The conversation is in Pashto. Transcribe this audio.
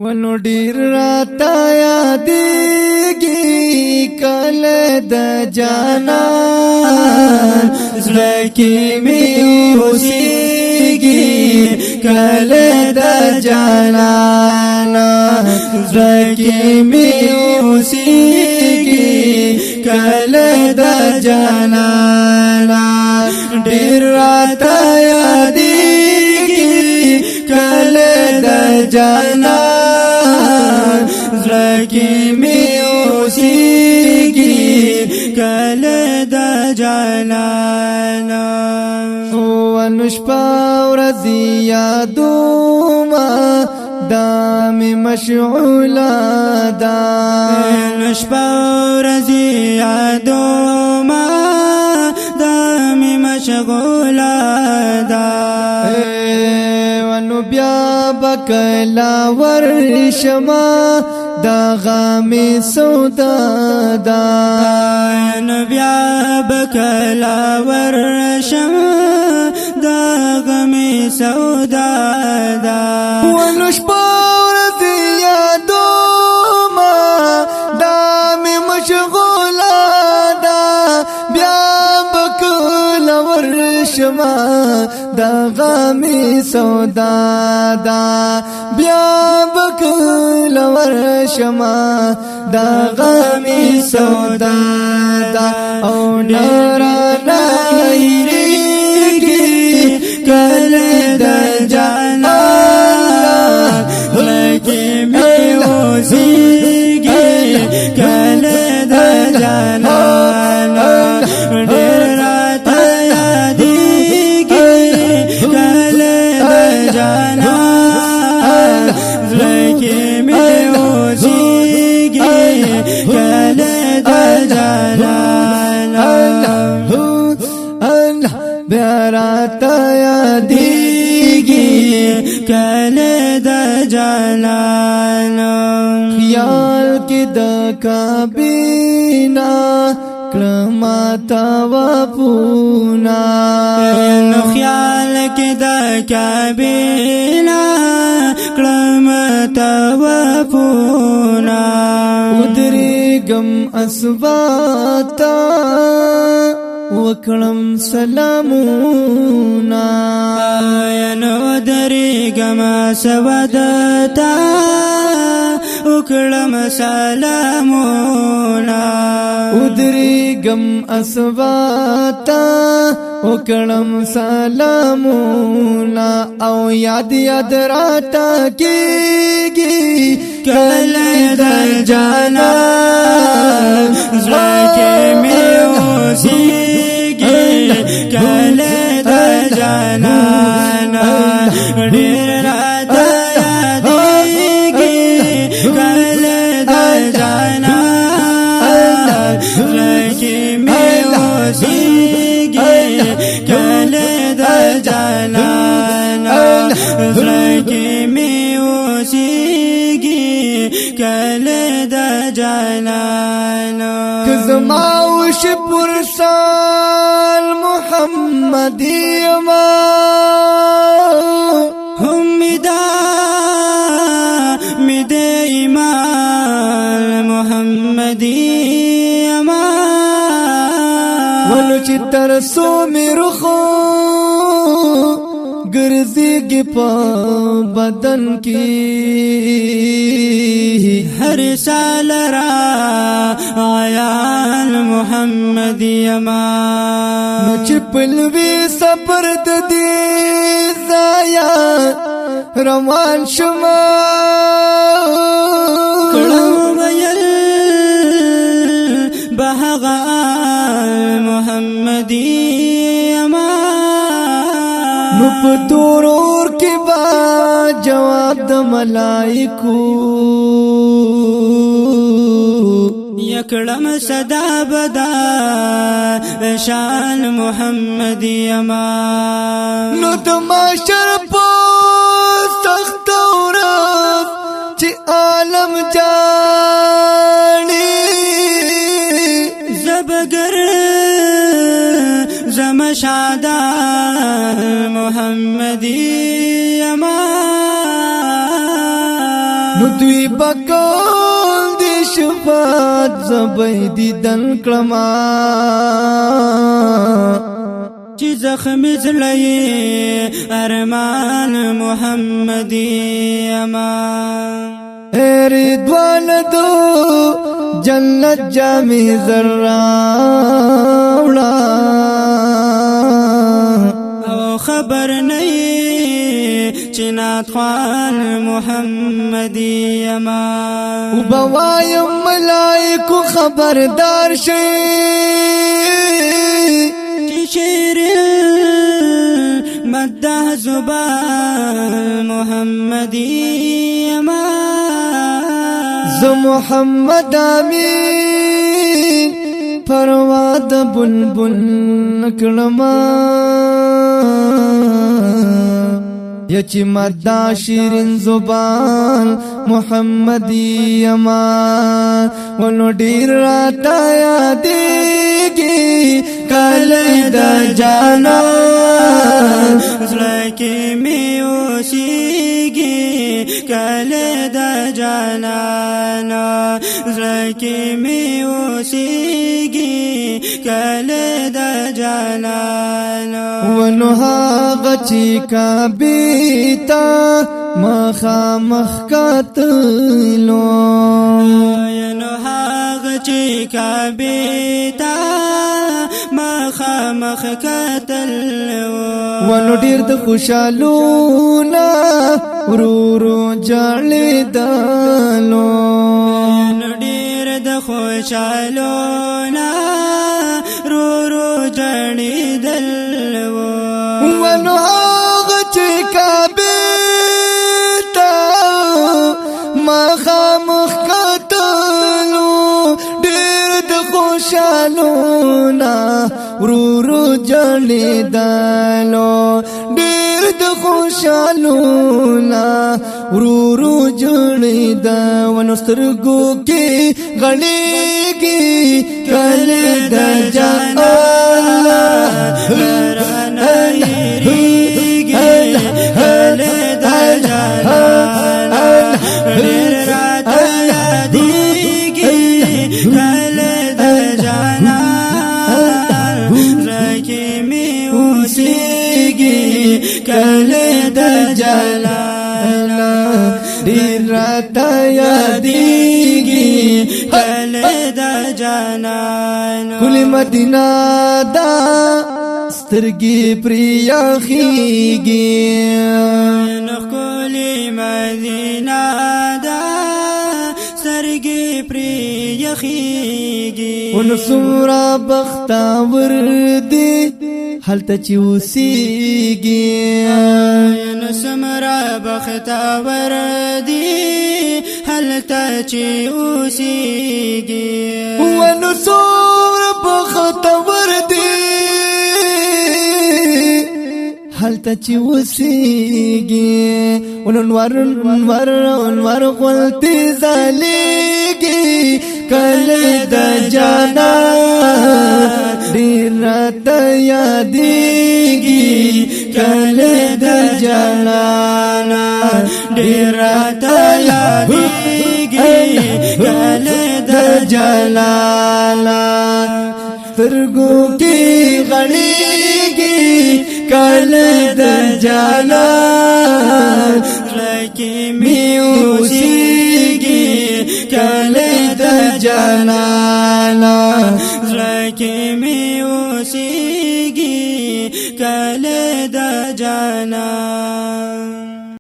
ونو ډیر راته یادېږي کله د جانان زړه کې مې اوسېږي کله د جانان زړه کې مې اوسېږي کله د جانان ډیر راته یادېږي کله د جانان زړه می اوسېږي کله د جانانا ونو شپه ورځ یادومه دا می مشغوله ده ونو شپه ورځ یادومه دا می مشغوله ده ونو بیا بکلا ورشما دا غامی سودا دا نبیا بکلا ورشما دا غامی سودا دا ونوش پورت یادوما دا می مشغولا دا بیا بکلا ورشما دا غامی سودا دا بیا بکل ورشما دا غامی سودا دا او نرانا هیریگی کل دا جانا لکی می اوزیگی کل دا جانا بیاراتا یادیگی کله د جانانا خیال کی د کابینا کلماتا وپونا نو خیال کی د کابینا کلماتا وپونا ودری گم اسباتا وکړم سلامونا ینو درېږم سودتا وکړم سلامونا ودرېږم اسواتا وکړم سلامونا او یاد یاد راته کېږي کله د جانان زړه کې مې اوسېږي کله د جانانا ډېر راته یادېږي کله د جانان زړه کې مې اوسېږي کله د جانانا زړه کې مې اوسېږي کله د جانانا که زما وش پرسال محمدی اما هم مد ایمان محمدی اما ولو چې ترسو می رخو ګرځيږي په بدن کې هر سال را عیان محمد یما مچ پلوي سفر د دې زایا روان شما کړم ویل بهغه محمد یما نو په تورور کې با جواب د ملائکو یکړم صدا بدا شان محمد یما نو د معاشر په سخت ورځ چې عالم جاړي زبګر زمشادا محمد یما نو دوی بکول دی شفاعت زبیدی دن کلما چی زخم زلی ارمان محمدی اما رضوان دو جنت جامی زراولا او خبر نئی چنات خوان محمدی اما و بوایم ملائکو خبردار شئی شیر مدح زبان محمدی اما ز محمد امین پرواد بلبل نکلما یچی مدح شیرین زبان محمدی اما ولو ډیر راتا یادېږي کله د جانا زړه کې مې اوسېږي کله د جانا زړه کې مې اوسېږي کله د جانا ونو هغه چې کعبې ته مخامخ کتلو نو هغه چې کعبې ته مخامخ کتلو ونو ډېر د خوشالونه ورورو جړېدلو نو ډېر د خوشالونه ورورو جړېدلو ونو هغه چې کعبې ته مخامخ کتلو ډېر د خوشالونه ورورو جړېدلو ډېر د خوشالونه ورورو جړېدلو ونو سترګو کې غړېږي کله د جانا کله د جلالا ډیر راته یادېږي کله د جانان کل مدینه دا سترګې پرې یخېږي نو کل مدینه دا سترګې پرې یخېږي ونو څومره بختور دی هلته چې اوسېږي نو څومره بختور دی هلته چې اوسېږي ونو څومره بختور دی هلته چې اوسېږي ونو انوار غلطي ځلېږي کله د جانا ډېر راته یادېږي کله د جانا ډېر راته یادېږي کله د جانا سترګو کې غړېږي کله د جانا زړه کې مې اوسېږي کله د جانا زړه کې مې اوسېږي کله د جانا